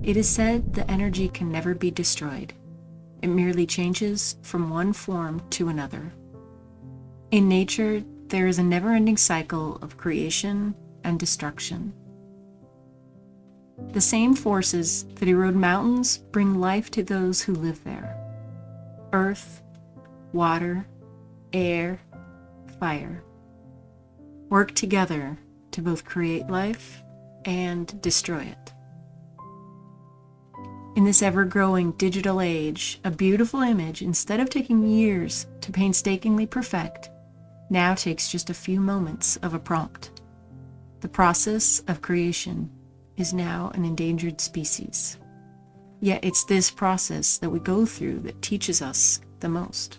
It is said that energy can never be destroyed. It merely changes from one form to another. In nature, there is a never-ending cycle of creation and destruction. The same forces that erode mountains bring life to those who live there. Earth, water, air, fire work together to both create life and destroy it. In this ever-growing digital age, a beautiful image, instead of taking years to painstakingly perfect, now takes just a few moments of a prompt. The process of creation is now an endangered species. Yet it's this process that we go through that teaches us the most.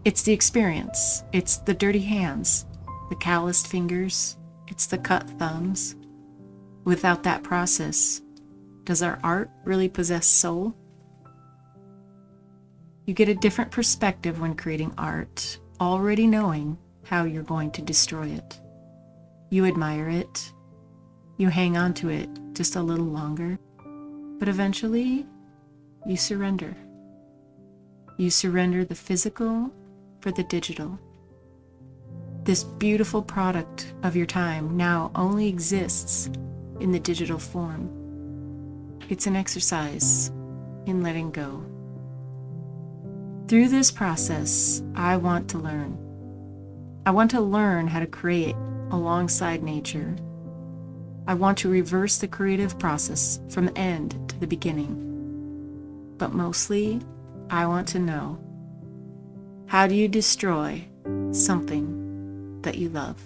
It's the experience, it's the dirty hands, the calloused fingers, it's the cut thumbs. Without that process, does our art really possess soul? You get a different perspective when creating art, already knowing how you're going to destroy it. You admire it, you hang on to it just a little longer, but eventually you surrender. You surrender the physical for the digital. This beautiful product of your time now only exists in the digital form. It's an exercise in letting go. Through this process, I want to learn. I want to learn how to create alongside nature. I want to reverse the creative process from the end to the beginning. But mostly, I want to know, how do you destroy something that you love?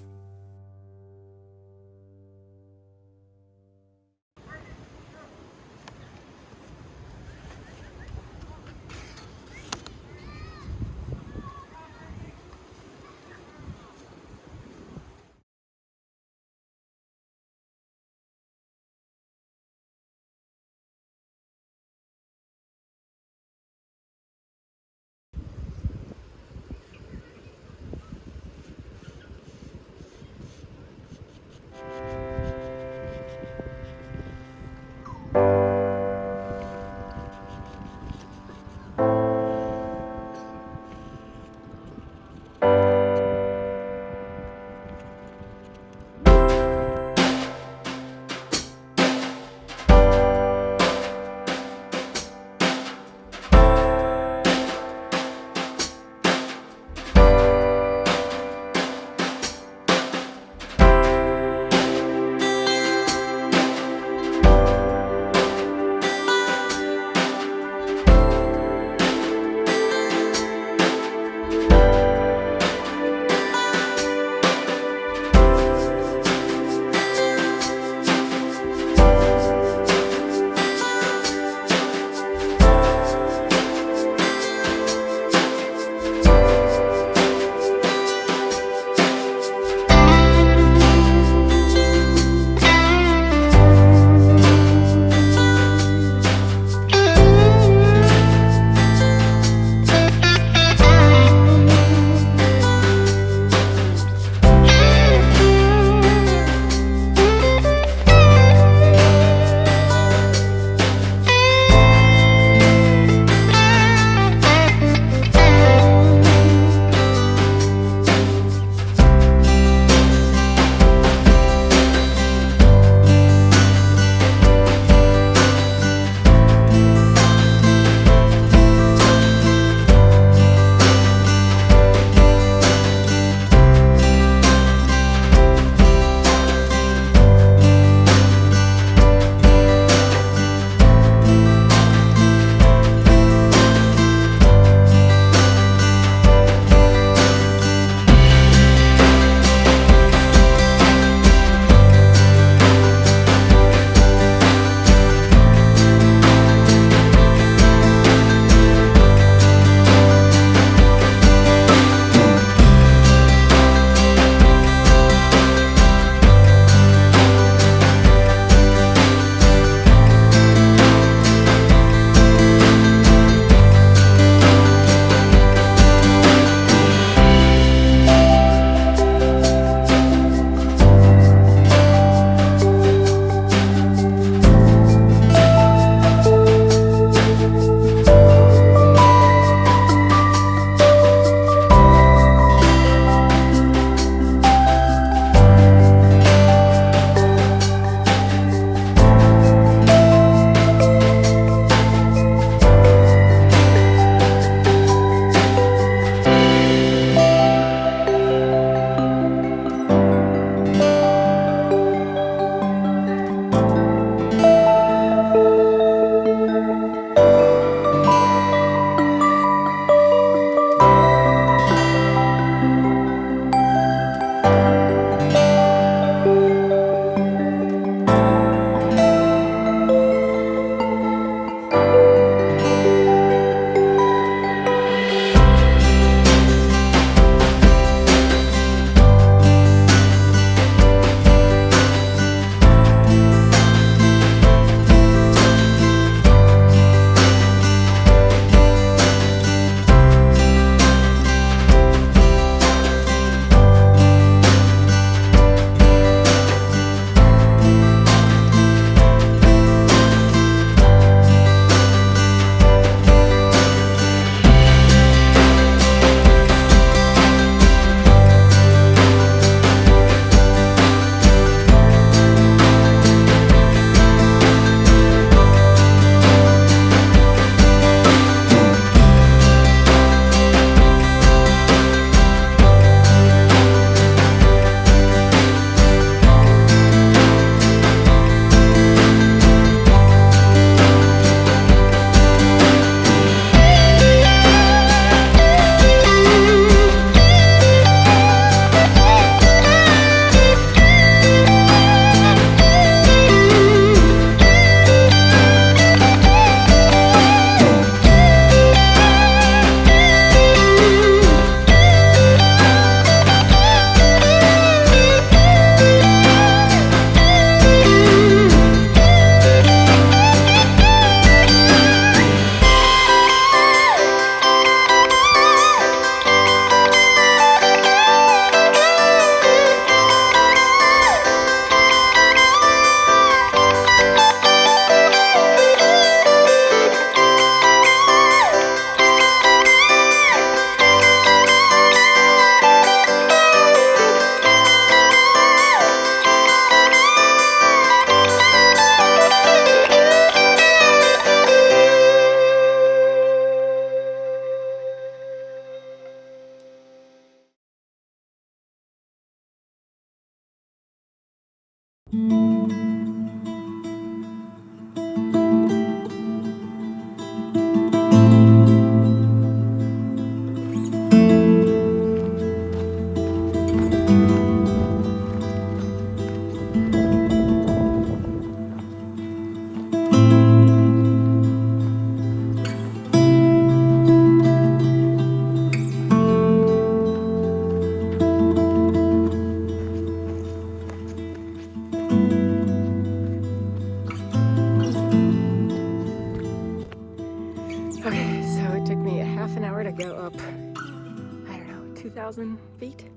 4,000 feet.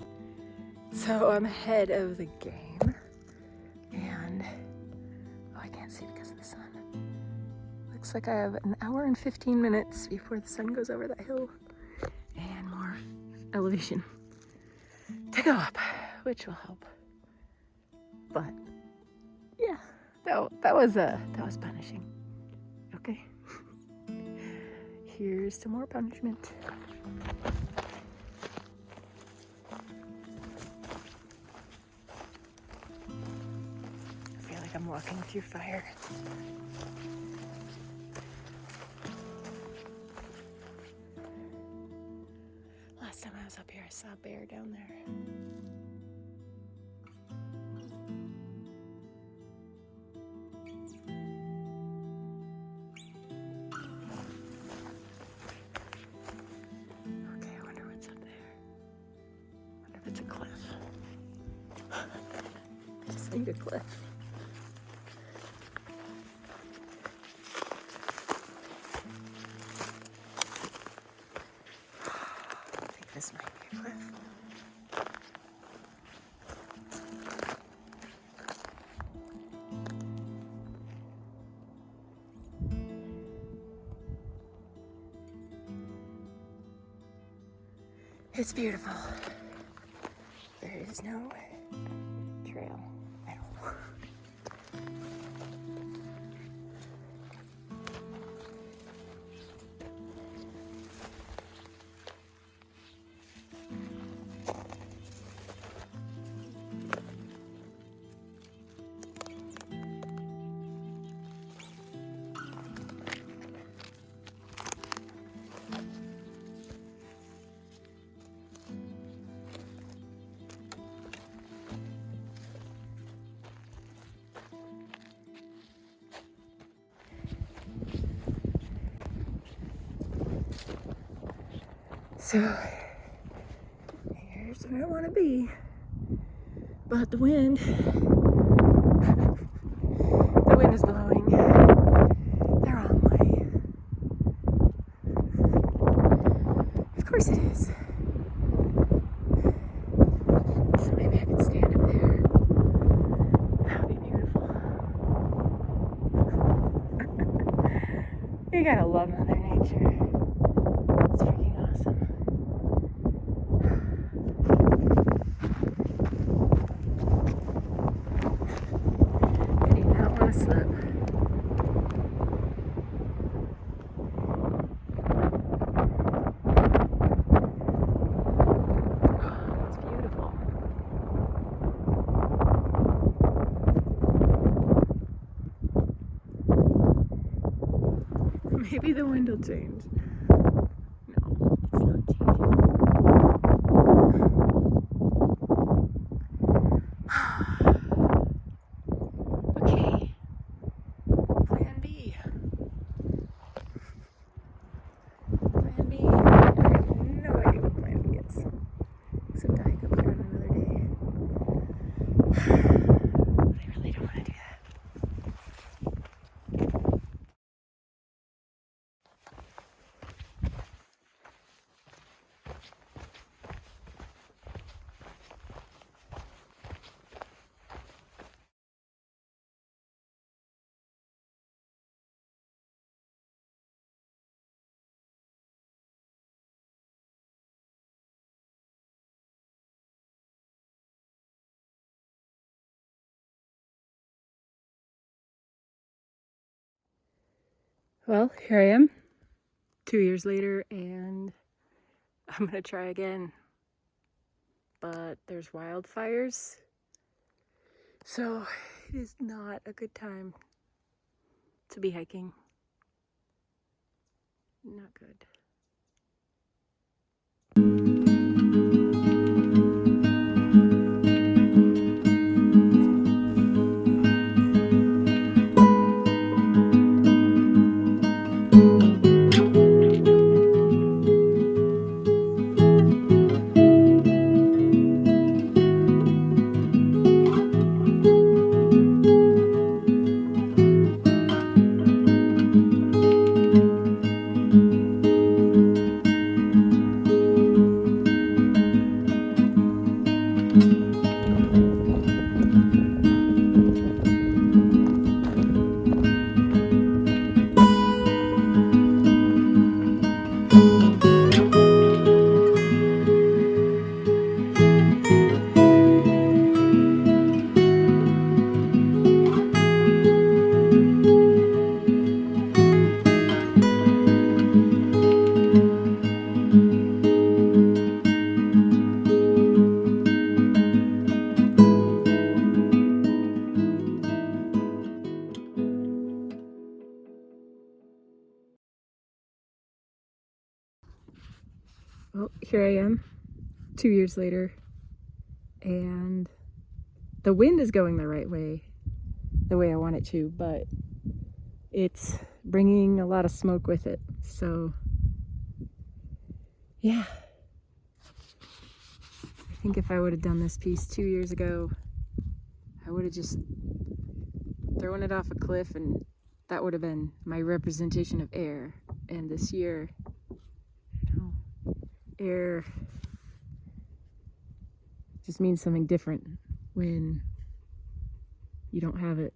So I'm ahead of the game. And, oh, I can't see because of the sun. Looks like I have an hour and 15 minutes before the sun goes over that hill. And more elevation to go up, which will help. But yeah, that was punishing. Okay. Here's some more punishment. I feel like I'm walking through fire. Last time I was up here, I saw a bear down there. Okay, I wonder what's up there. I wonder if it's a cliff. I just need a cliff. I think this might be a cliff. It's beautiful. There is no trail at all. So here's where I want to be, but the wind is blowing the wrong way. Of course it is. So maybe I can stand up there. That would be beautiful. You gotta love Mother Nature. It's freaking awesome. I do not want to slip. It's beautiful. Maybe the wind will change. No, it's not changing. Okay. Plan B. Plan B. I have no idea what plan B is. Except I could plan another day. But I really don't want to do that. Well, here I am, 2 years later, and I'm gonna try again. But there's wildfires, so it is not a good time to be hiking. Not good. Well, here I am 2 years later, and the wind is going the right way, the way I want it to, but it's bringing a lot of smoke with it. So yeah, I think if I would have done this piece 2 years ago, I would have just thrown it off a cliff, and that would have been my representation of air. And this year, air just means something different when you don't have it.